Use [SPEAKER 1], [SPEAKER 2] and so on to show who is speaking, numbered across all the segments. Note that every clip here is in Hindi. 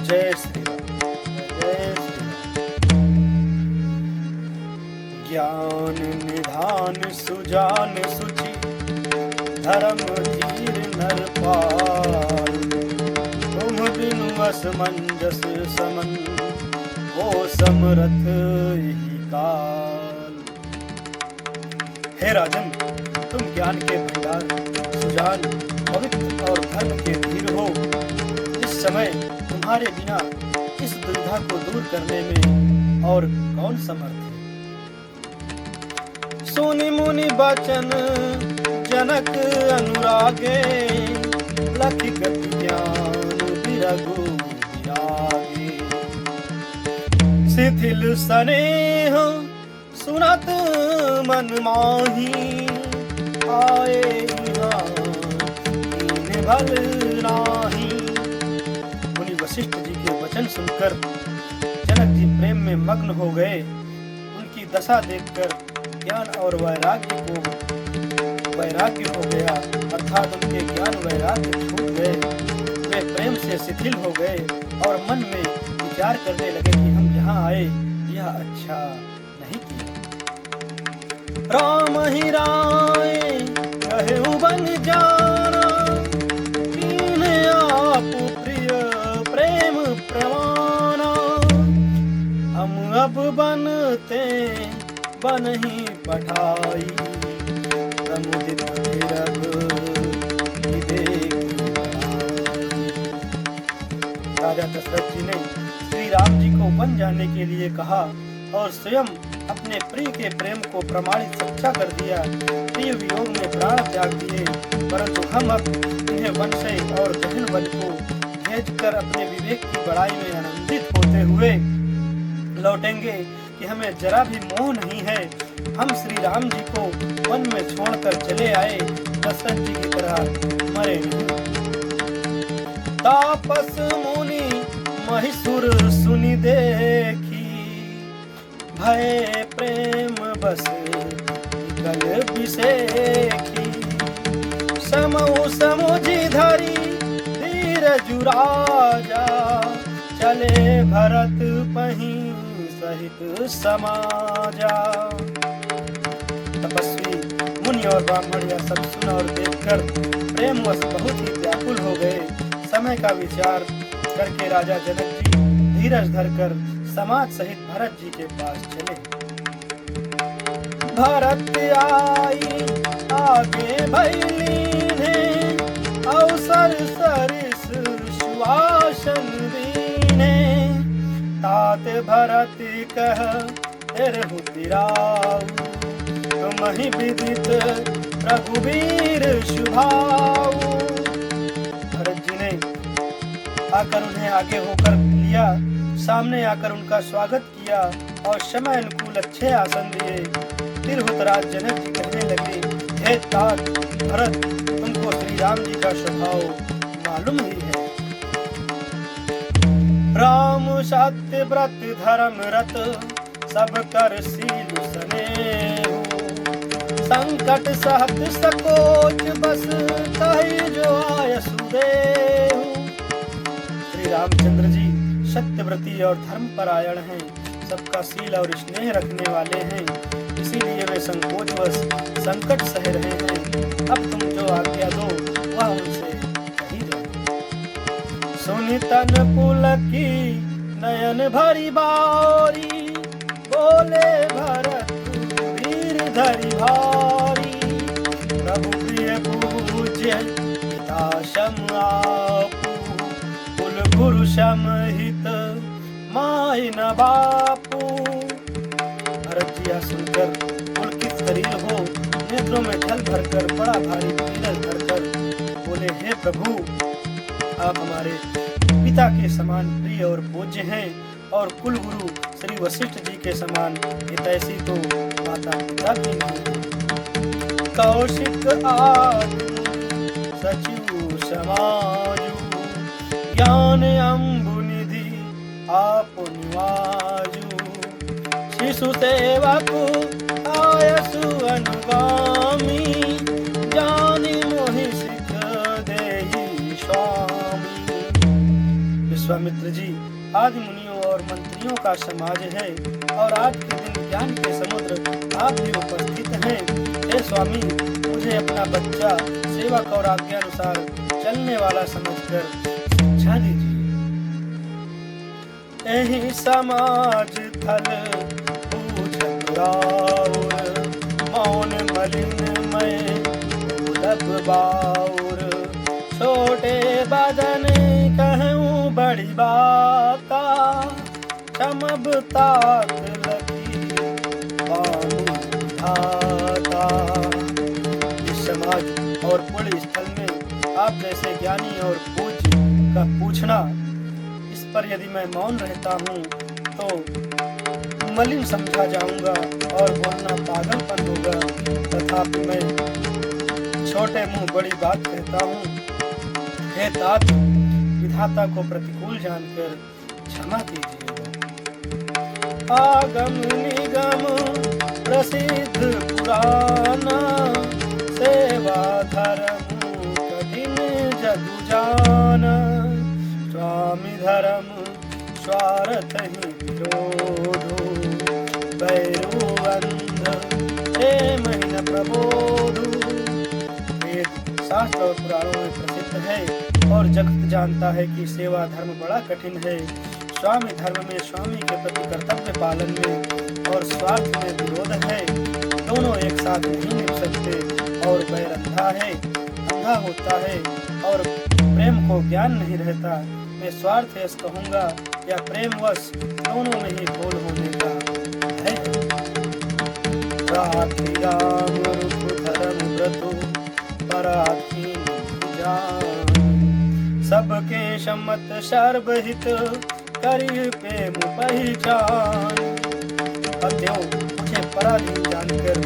[SPEAKER 1] जय श्री राम, जय श्री राम। ज्ञान निधान सुजान सुचि धर्म धीर नर पाल, तुम बिनु असमंजस समन हो समरथ यही काल। हे राजन, तुम ज्ञान के भंडार, सुजान, पवित्र और धर्म के धीर हो। इस समय तुम्हारे बिना इस दुविधा को दूर करने में और कौन समर्थ है। सुनि मुनि बचन जनक अनुरागे, लखि कपि ज्ञान बिरगु बिरागे। शिथिल स्नेह सुनत मन माही, आए कीन्ह भल नाही। मुनि वशिष्ठ जी के वचन सुनकर जनक जी प्रेम में मग्न हो गए। उनकी दशा देखकर ज्ञान और वैराग्य हो गया, अर्थात उनके ज्ञान वैराग्य छूट गए। वे प्रेम से शिथिल हो गए और मन में विचार करने लगे कि हम यहाँ आए यह अच्छा नहीं किया। राम ही राय कहु बन जाना, कीन्हे आप प्रिय प्रेम प्रमाना। हम अब बनते बनहि पठाई, समुदित रघ राजा दशरथ जी ने श्री राम जी को बन जाने के लिए कहा और स्वयं अपने प्रिय के प्रेम को प्रमाणित सच्चा कर दिया। प्रिय वियोग में प्राण त्याग दिए, परंतु हम अब इन्हें वन से और गहन वन को भेजकर अपने विवेक की बड़ाई में आनंदित होते हुए लौटेंगे कि हमें जरा भी मोह नहीं है। हम श्री राम जी को वन में छोड़कर चले आए, दशरथ जी की तरह मरे नहीं। तापस मुनि महिषुर सुनि देखी, भय प्रेम बस कल बिसेखी। समु समुझि धरि धीरजु राजा, चले भरत पहीं सहित समाजा। तपस्वी मुनि और ब्राह्मण यह सब सुन और देखकर प्रेमवश बहुत ही व्याकुल हो गए। समय का विचार करके राजा जनक जी धीरज धरकर समाज सहित भरत जी के पास चले। भरत आई आगे भैलीने, अवसर सरिस सुवासन दीने। तात भरत कह तेरहु तिराऊ, तुमहि विदित रघुवीर शुभाऊ। भरत जी ने आकर उन्हें आगे होकर लिया, सामने आकर उनका स्वागत किया और समय अनुकूल अच्छे आसन दिए। तिरहुतराज जनक जी कहने लगे, हे तात भरत, तुमको श्री राम जी का स्वभाव मालूम ही है। राम सत्य व्रत धर्म रत, सब कर शील स्नेहु। संकट सहत सकोच बस, कहि जो आयसु देहु। श्री रामचंद्र जी सत्यव्रती और धर्मपरायण हैं, सबका शील और स्नेह रखने वाले हैं, इसीलिए वे संकोचवश संकट सह रहे हैं। अब तुम जो आज्ञा दो वह उनसे कही जाए। सुनि तन पुलकी नयन भरी बारी, बोले भरत वीर धरि भारी। प्रभु प्रिय पूज्य पिता सम आपू, कुल गुरु समहित माय न बापू। भरत जी यह सुनकर पुलकित शरीर हो, नेत्रों में जल भरकर बड़ा भारी धीरज धरकर बोले, हे प्रभु, आप हमारे पिता के समान प्रिय और पूज्य हैं और कुल गुरु श्री वशिष्ठ जी के समान हितैषी तो माता पिता भी नहीं। कौशिक आदि सचिव समाजु, ज्ञान अम्बु निधि आप निवाजु। शिशु सेवक आयसु अनुगामी, जानि मोहि सिख देहि स्वामी। विश्वामित्र जी आदि मुनियों और मंत्रियों का समाज है और आज के दिन ज्ञान के समुद्र आप भी उपस्थित हैं। हे स्वामी, मुझे अपना बच्चा सेवक और आज्ञानुसार चलने वाला समझकर शिक्षा दीजिए। यही समाज थल पूछत राउर, मौन मलिन मैं दुर्लभ बाउर। छोटे बदन कहूँ बड़ी बाता, क्षमब तात लगी बामु विधाता। इस समाज और पुण्य स्थल में आप जैसे ज्ञानी और पूज्य का पूछना, इस पर यदि मैं मौन रहता हूँ तो मलिन समझा जाऊंगा और बोलना पागलपन होगा। तथापि मैं छोटे मुंह बड़ी बात कहता हूँ। हे तात, विधाता को प्रतिकूल जानकर क्षमा कीजिएगा। आगम निगम प्रसिद्ध पुराना, सेवा धर्म कठिन जगु जाना। स्वामी धर्म स्वार्थ ही विरोधो, बैरु अंध प्रेम ही न प्रबोधु। वेद शास्त्र और पुराणों में प्रसिद्ध है और जगत जानता है कि सेवा धर्म बड़ा कठिन है। स्वामी धर्म में स्वामी के प्रति कर्तव्य पालन में और स्वार्थ में विरोध है। दोनों एक साथ नहीं मिल सकते। और बैर अंधा है, अंधा होता है और प्रेम को ज्ञान नहीं रहता। मैं स्वार्थवश कहूँगा या प्रेमवश, दोनों में ही भूल होने का है। राधि राम रूप धर्म व्रतो पराधीन जान, सबके सम्मत सर्वहित करी प्रेम पहचान। अतएव मुझे पराधीन जानकर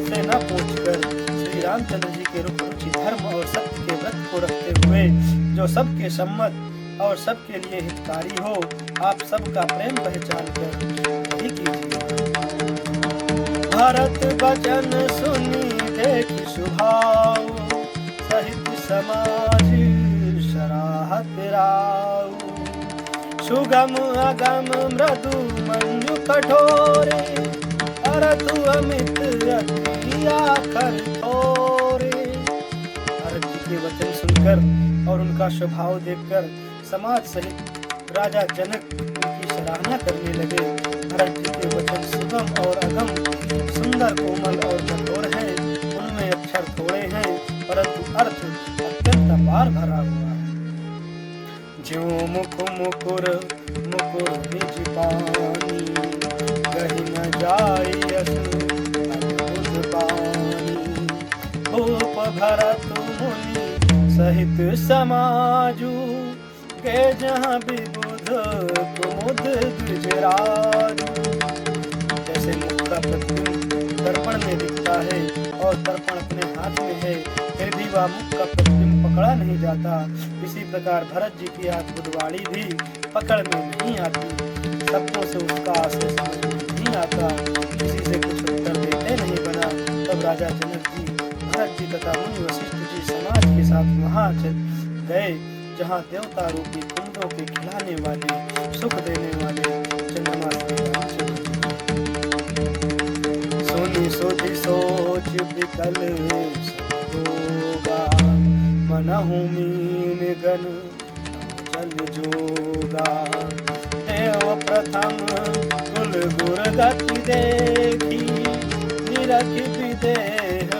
[SPEAKER 1] से न पूछकर श्री रामचंद्र जी के रुख रुचि धर्म और सत्य के व्रत को रखते हुए, जो सबके सम्मत और सबके लिए हितकारी हो, आप सबका प्रेम पहचान कर ही कीजिए। भरत वचन सुनी देख सुभाव, सहित समाज सराहत राउ। सुगम अगम मृदु मंजु कठोरे, अरतु अमित अति आखर थोरे। भरत जी के वचन सुनकर और उनका स्वभाव देखकर समाज सहित राजा जनक उनकी सराहना करने लगे। भरत जी के वचन सुगम और अगम, सुंदर, कोमल और कठोर हैं। उनमें अक्षर थोड़े हैं परंतु अर्थ अत्यंत अपार भरा हुआ है। ज्यों मुख मुकुर मुकुर निज पानी, कहीं न जाय यस अद्भुत बानी। भूप भरत मुनि सहित समाजू, के जहाँ विबुध कुमुद द्विजराजू। जैसे मुख का प्रतिबिंब दर्पण में दिखता है और दर्पण अपने हाथ में है, फिर भी वह मुख का प्रतिबिंब पकड़ा नहीं जाता, इसी प्रकार भरत जी की अद्भुत वाणी भी पकड़ में नहीं आती। शब्दों से उसका आशय समझ में नहीं आता, किसी से कुछ उत्तर देते नहीं बना। तब राजा जनक जी, भरत जी तथा मुनि वशिष्ठ जी समाज के साथ वहां गए जहाँ देवता रूपी कुंडों के खिलाने वाले, सुख देने वाले चंद्रमा श्री रामचंद्र जी। सुनी सोची सोच विकल होगा, मनहु मीन गन जल जोगा। देव प्रथम कुल गुर गति देखी, निरख विदेह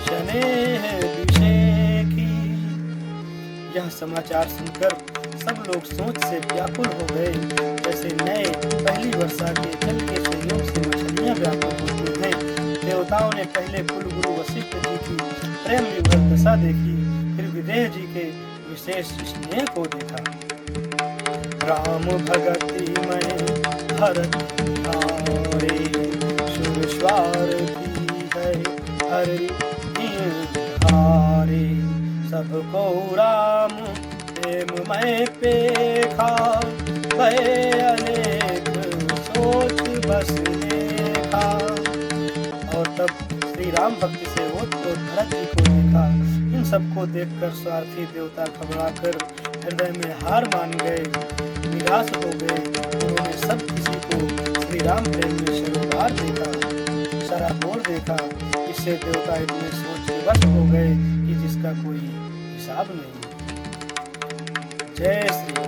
[SPEAKER 1] शनेह विषेखी। यह समाचार सुनकर सब लोग सोच से व्याकुल हो गए, जैसे नए पहली वर्षा के जल के संयोग से मछलियां व्याकुल होती हैं। देवताओं ने पहले कुलगुरु वशिष्ठ जी की प्रेम विभल दशा देखी, फिर विदेह जी के विशेष स्नेह को देखा। राम भगति में भरत हारे, सुर स्वार्थी है हरि हारे। सबको राम प्रेम में पेखा, भय अनेक सोच बस देखा। और तब श्री राम भक्ति से ओत-प्रोत भरत जी को देखा। इन सबको देखकर स्वार्थी देवता घबराकर हृदय में हार मान गए। निराश हो गए। उन्होंने सब किसी को श्री राम प्रेम में शराबोर देखा। इससे देवता इतने सोच के वश हो गए कि जिसका कोई हिसाब नहीं। जय श्री राम।